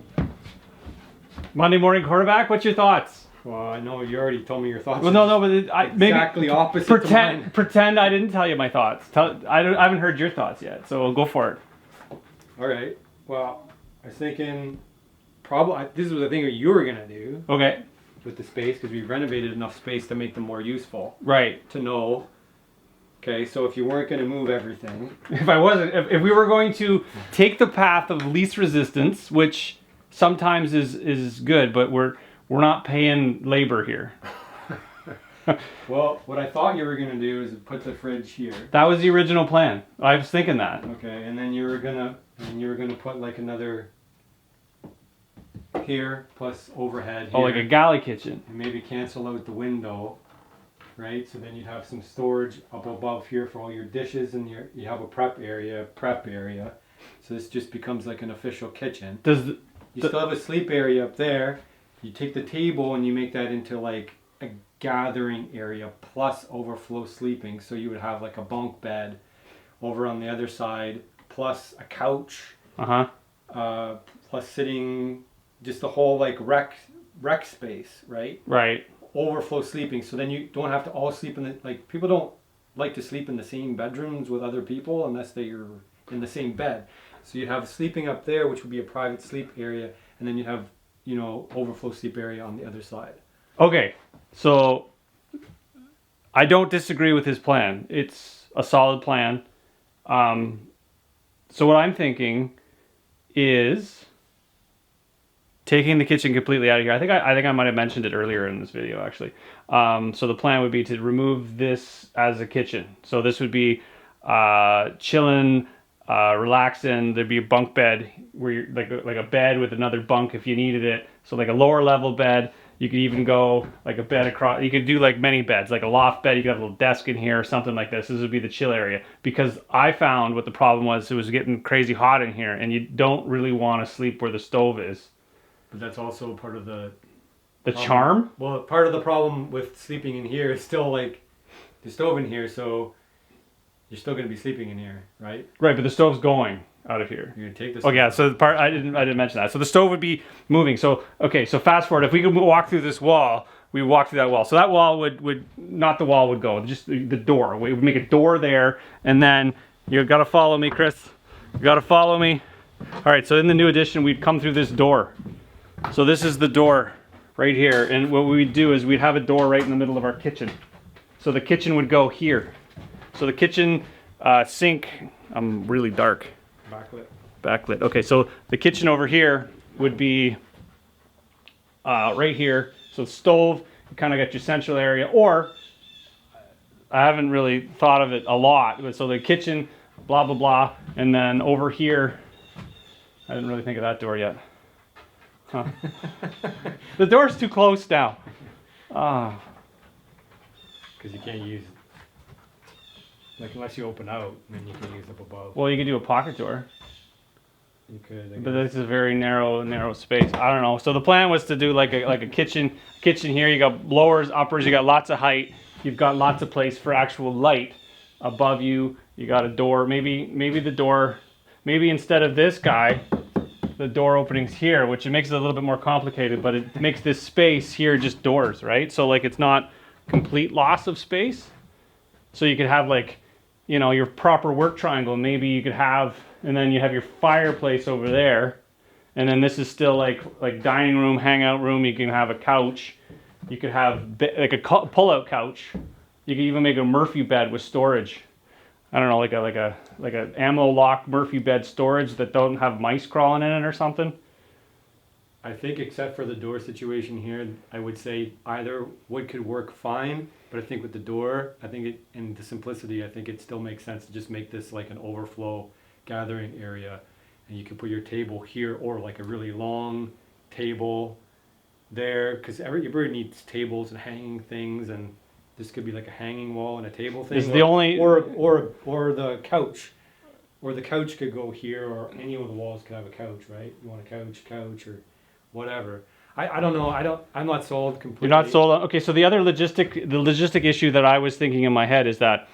Monday morning quarterback, what's your thoughts? Well, I know you already told me your thoughts. Well, no, but exactly maybe opposite to mine. Pretend I didn't tell you my thoughts. I haven't heard your thoughts yet, so go for it. All right. Well, I was thinking probably this was the thing that you were gonna do. Okay. With the space, because we've renovated enough space to make them more useful. Right. To know. Okay, so if you weren't going to move everything... If we were going to take the path of least resistance, which sometimes is good, but we're not paying labor here. Well, what I thought you were going to do is put the fridge here. That was the original plan. I was thinking that. Okay, and then you were gonna put like another here plus overhead here. Oh, like a galley kitchen. And maybe cancel out the window. Right, so then you'd have some storage up above here for all your dishes, and you have a prep area. So this just becomes like an official kitchen. You still have a sleep area up there. You take the table and you make that into like a gathering area plus overflow sleeping. So you would have like a bunk bed over on the other side, plus a couch. Plus sitting, just the whole like rec space, right? Right. Overflow sleeping, so then you don't have to all sleep in the, like, people don't like to sleep in the same bedrooms with other people unless they're in the same bed. So you'd have sleeping up there, which would be a private sleep area, and then you have, you know, overflow sleep area on the other side. Okay, so I don't disagree with his plan. It's a solid plan. So what I'm thinking is taking the kitchen completely out of here. I think I might have mentioned it earlier in this video, actually. So the plan would be to remove this as a kitchen. So this would be chilling, relaxing. There'd be a bunk bed where you're like a bed with another bunk if you needed it. So like a lower level bed. You could even go like a bed across. You could do like many beds, like a loft bed. You could have a little desk in here or something like this. This would be the chill area, because I found what the problem was. It was getting crazy hot in here, and you don't really want to sleep where the stove is. But that's also part of the charm. Well, part of the problem with sleeping in here is still like the stove in here, so you're still going to be sleeping in here, right? Right, but the stove's going out of here. You're going to take this. Oh yeah, so the part I didn't mention that. So the stove would be moving. So okay, so fast forward. If we could walk through this wall, we walk through that wall. So that wall would not the wall would go, just the door. We would make a door there, and then you got to follow me, Chris. You got to follow me. All right. So in the new addition, we'd come through this door. So this is the door right here, and what we'd do is we'd have a door right in the middle of our kitchen. So the kitchen would go here. So the kitchen sink. I'm really dark. Backlit. Okay, so the kitchen over here would be right here. So stove, you kind of got your central area, or I haven't really thought of it a lot. But so the kitchen, blah, blah, blah. And then over here, I didn't really think of that door yet. Huh. The door's too close now. Because you can't use like unless you open out, then you can use up above. Well, you could do a pocket door. You could, but this is a very narrow space. I don't know. So the plan was to do like a kitchen here. You got lowers, uppers. You got lots of height. You've got lots of place for actual light above you. You got a door. Maybe the door. Maybe instead of this guy, the door opening's here, which it makes it a little bit more complicated. But it makes this space here just doors, right? So like it's not complete loss of space. So you could have like, you know, your proper work triangle. Maybe you could have. And then you have your fireplace over there, and then this is still like dining room, hangout room. You can have a couch. You could have like a pull-out couch. You could even make a Murphy bed with storage. I don't know, like a ammo lock Murphy bed storage that don't have mice crawling in it or something. I think except for the door situation here, I would say either wood could work fine. But I think with the door, I think it and the simplicity, I think it still makes sense to just make this like an overflow gathering area, and you can put your table here or like a really long table there, because everybody needs tables and hanging things, and this could be like a hanging wall and a table thing. This is the only or the couch, or the couch could go here, or any of the walls could have a couch, right? You want a couch or whatever. I don't know. I'm not sold completely. You're not sold on. Okay, so the logistic issue that I was thinking in my head is that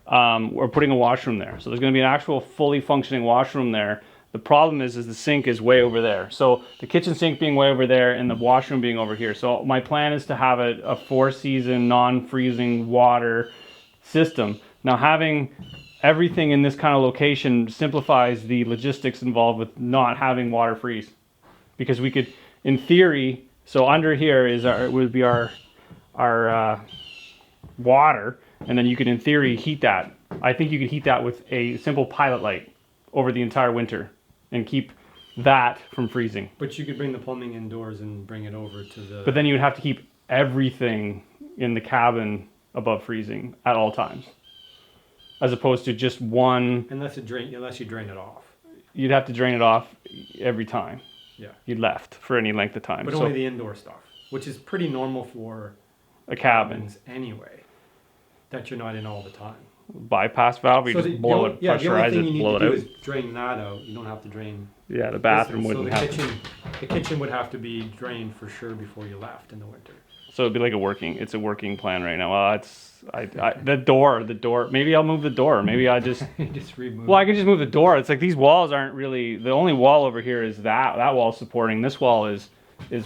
we're putting a washroom there. So there's going to be an actual fully functioning washroom there. The problem is the sink is way over there. So the kitchen sink being way over there and the washroom being over here. So my plan is to have a 4-season non-freezing water system. Now having everything in this kind of location simplifies the logistics involved with not having water freeze, because we could, in theory, so under here would be our water, and then you could in theory heat that. I think you could heat that with a simple pilot light over the entire winter and keep that from freezing. But you could bring the plumbing indoors and bring it over to the... But then you would have to keep everything in the cabin above freezing at all times, as opposed to just one. Unless you drain it off. You'd have to drain it off every time. Yeah. You left for any length of time. But only the indoor stuff, which is pretty normal for a cabin anyway, that you're not in all the time. Bypass valve, you so just blow it, pressurize it, blow it out. Is drain that out. You don't have to drain. Yeah, the bathroom wouldn't have to. The kitchen would have to be drained for sure before you left in the winter. So it'd be like it's a working plan right now. Well, the door. Maybe I'll move the door. Maybe I just remove. Well, I can just move the door. It's like these walls aren't really, the only wall over here is that wall supporting. This wall is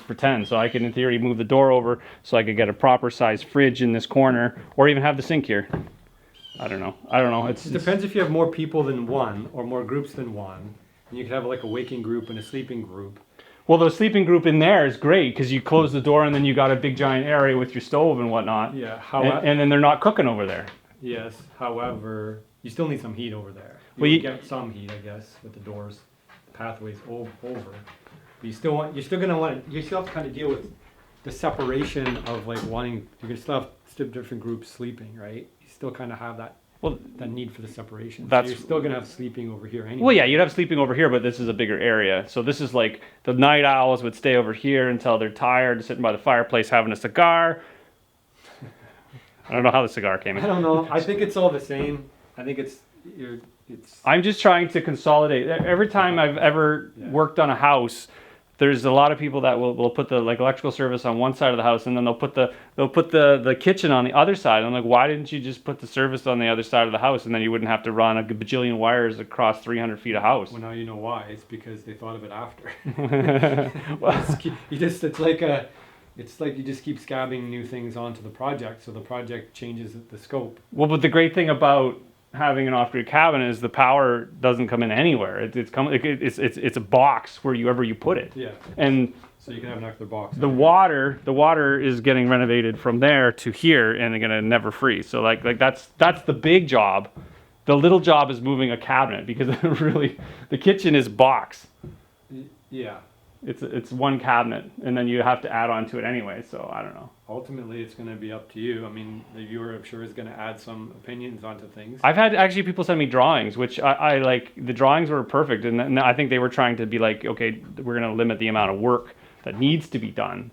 pretend. So I can in theory move the door over so I could get a proper size fridge in this corner, or even have the sink here. I don't know. It depends if you have more people than one or more groups than one. And you could have like a waking group and a sleeping group. Well, the sleeping group in there is great because you close the door and then you got a big giant area with your stove and whatnot. Yeah. And then they're not cooking over there. Yes. However, you still need some heat over there. You get some heat, I guess, with the doors, the pathways over. But you still have to kind of deal with the separation of like wanting. You can still have different groups sleeping, right? You still kind of have that Well, that need for the separation. That's- So you're still gonna have sleeping over here anyway. well, yeah, you'd have sleeping over here, but this is a bigger area. So this is like the night owls would stay over here until they're tired, sitting by the fireplace having a cigar. I don't know how the cigar came in. I don't know. I think it's all the same. I think it's. I'm just trying to consolidate. Every time I've ever worked on a house, there's a lot of people that will put the like electrical service on one side of the house, and then they'll put the kitchen on the other side. I'm like, why didn't you just put the service on the other side of the house, and then you wouldn't have to run a bajillion wires across 300 feet of house? Well, now you know why. It's because they thought of it after. Well, It's like you just keep scabbing new things onto the project, so the project changes the scope. well, but the great thing about having an off-grid cabin is the power doesn't come in anywhere. It's a box wherever you put it. Yeah. And So you can have an extra box. the water is getting renovated from there to here and gonna never freeze. So like that's the big job. The little job is moving a cabinet because really the kitchen is box. Yeah. It's one cabinet and then you have to add on to it anyway. So I don't know. Ultimately, it's going to be up to you. I mean, the viewer, I'm sure, is going to add some opinions onto things. I've had actually people send me drawings, which I like. The drawings were perfect, and I think they were trying to be like, okay, we're going to limit the amount of work that needs to be done.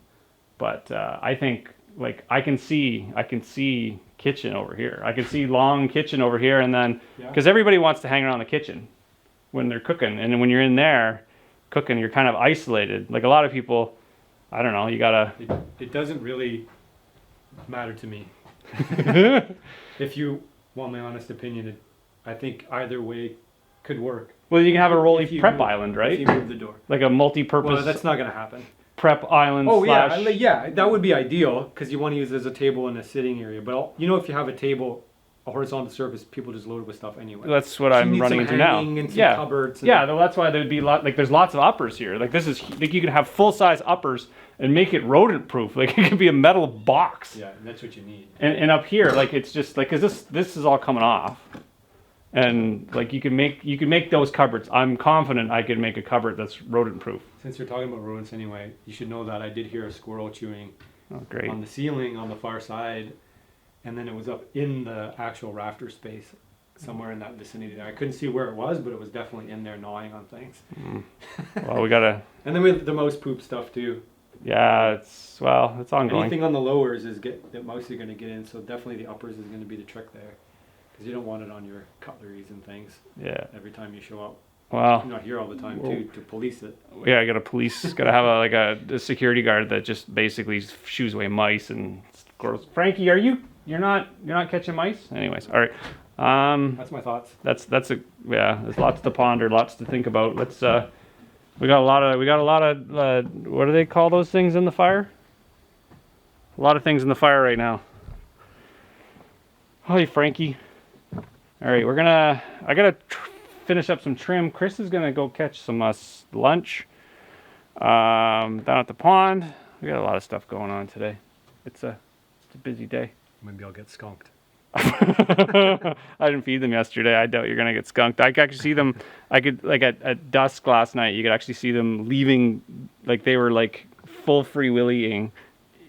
But I think like I can see kitchen over here. I can see long kitchen over here, and then because everybody wants to hang around the kitchen when they're cooking, and then when you're in there cooking, you're kind of isolated. Like a lot of people, I don't know. You gotta. It doesn't really matter to me. If you want my honest opinion, I think either way could work. Well, you can have a rolling If you prep move- island, right? If you move the door. Like a multi-purpose Well, that's not going to happen. prep island. Oh slash... yeah, that would be ideal because you want to use it as a table and a sitting area. But you know, if you have a table, a horizontal surface, people just load it with stuff anyway. That's what So you I'm need running some into now. hanging and some Yeah, cupboards. And yeah. That's why there'd be there's lots of uppers here. Like this is like you can have full size uppers and make it rodent proof. Like it could be a metal box. Yeah, and that's what you need. And up here, like it's just like because this is all coming off, and like you can make those cupboards. I'm confident I could make a cupboard that's rodent proof. Since you're talking about rodents anyway, you should know that I did hear a squirrel chewing Oh, great. on the ceiling on the far side, and then it was up in the actual rafter space somewhere in that vicinity there. I couldn't see where it was, but it was definitely in there gnawing on things. Well, we gotta. And then with the mouse poop stuff too. Yeah, it's ongoing. Anything on the lowers is that mouse is going to get in, so definitely the uppers is going to be the trick there, because you don't want it on your cutleries and things Yeah. every time you show up. Well. You're not here all the time too to police it. Yeah, I got gotta have a security guard that just basically shoos away mice and squirrels. Frankie, you're not catching mice? Anyways, all right. That's my thoughts. There's lots to ponder, lots to think about. Let's we got a lot of what do they call those things in the fire? A lot of things in the fire right now. Hi, Frankie. All right, I gotta finish up some trim. Chris is gonna go catch some lunch down at the pond. We got a lot of stuff going on today. It's a busy day. Maybe I'll get skunked. I didn't feed them yesterday. I doubt you're gonna get skunked. I could actually see them. I could like at dusk last night. You could actually see them leaving, like they were like full free willying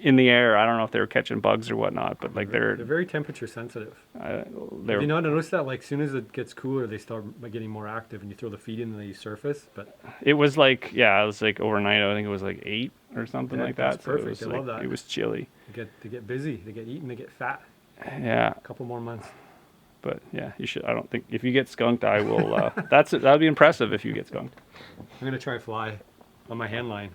in the air. I don't know if they were catching bugs or whatnot, but like They're very temperature sensitive. Have you not noticed that? Like, as soon as it gets cooler, they start getting more active, and you throw the feed in, and they surface. But it was like overnight. I think it was like 8 or something like that. That's perfect. So it was, I love that. It was chilly. They get busy. They get eaten. They get fat. Yeah. A couple more months. But yeah, you should. I don't think if you get skunked, I will. That'd be impressive if you get skunked. I'm gonna try fly on my hand line,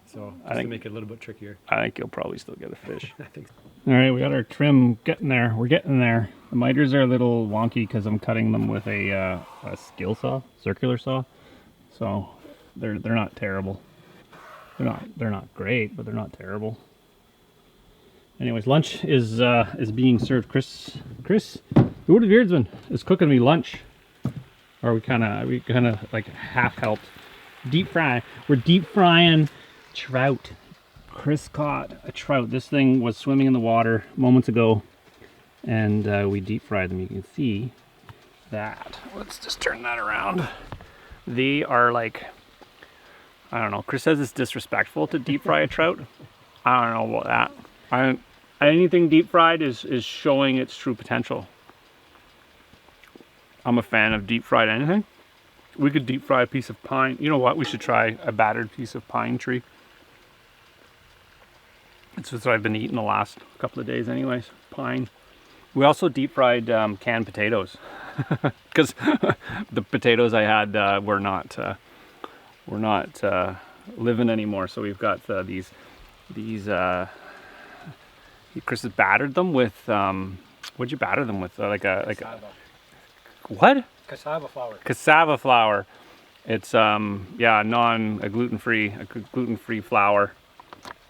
so just to make it a little bit trickier. I think you'll probably still get a fish. I think so. All right, we got our trim getting there. We're getting there. The miters are a little wonky because I'm cutting them with a skill saw, circular saw. So they're not terrible. They're not great, but they're not terrible. Anyways, lunch is being served. Chris, the Wooded Beardsman is cooking me lunch. Or we kind of like half helped. Deep fry. We're deep frying trout. Chris caught a trout. This thing was swimming in the water moments ago, and we deep fried them. You can see that. Let's just turn that around. They are like, I don't know. Chris says it's disrespectful to deep fry a trout. I don't know about that. Anything deep fried is showing its true potential. I'm a fan of deep fried anything. We could deep fry a piece of pine. You know what? We should try a battered piece of pine tree. It's what I've been eating the last couple of days anyways, pine. We also deep fried canned potatoes because the potatoes I had were not living anymore. So we've got these Chris has battered them with, what'd you batter them with? Cassava. What? Cassava flour. Cassava flour. It's yeah, a gluten-free flour.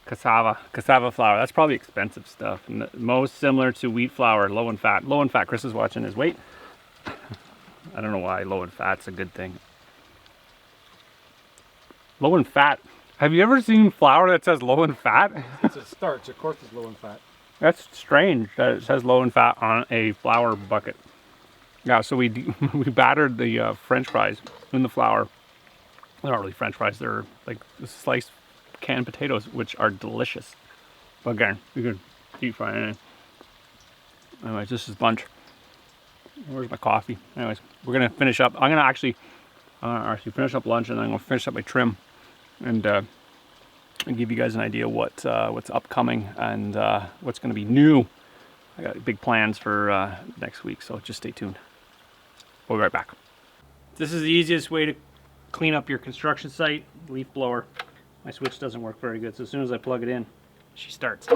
Cassava flour. That's probably expensive stuff. And most similar to wheat flour, low in fat. Low in fat. Chris is watching his weight. I don't know why low in fat's a good thing. Low in fat. Have you ever seen flour that says low in fat? It's a starch. Of course, it's low in fat. That's strange that it says low in fat on a flour bucket. Yeah, so we battered the French fries in the flour. They're not really French fries. They're like sliced canned potatoes, which are delicious. But again, you can deep fry anything. Anyways, this is lunch. Where's my coffee? Anyways, we're gonna finish up. I'm gonna actually finish up lunch, and then I'm gonna finish up my trim, and give you guys an idea what's upcoming and what's gonna be new. I got big plans for next week, so just stay tuned. We'll be right back. This is the easiest way to clean up your construction site: leaf blower. My switch doesn't work very good, so as soon as I plug it in, she starts.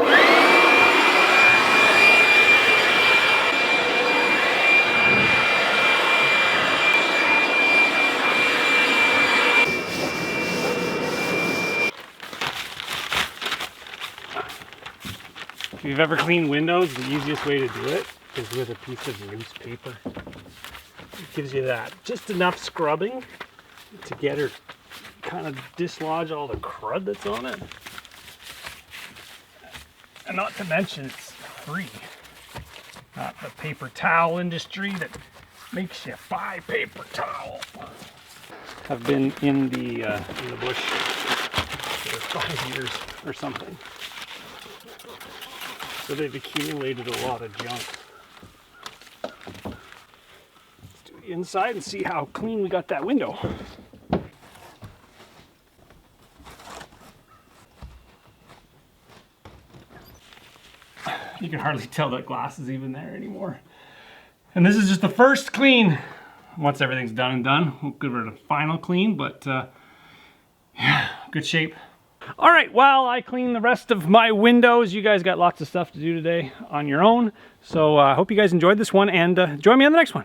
If you've ever cleaned windows, the easiest way to do it is with a piece of newspaper. It gives you that, just enough scrubbing to get her kind of dislodge all the crud that's on it. And not to mention it's free. Not the paper towel industry that makes you buy paper towel. I've been in the bush for 5 years or something. So they've accumulated a lot of junk. Let's do the inside and see how clean we got that window. You can hardly tell that glass is even there anymore. And this is just the first clean. Once everything's done and done, we'll give it a final clean, but yeah, good shape. All right, while I clean the rest of my windows, you guys got lots of stuff to do today on your own. So I hope you guys enjoyed this one, and join me on the next one.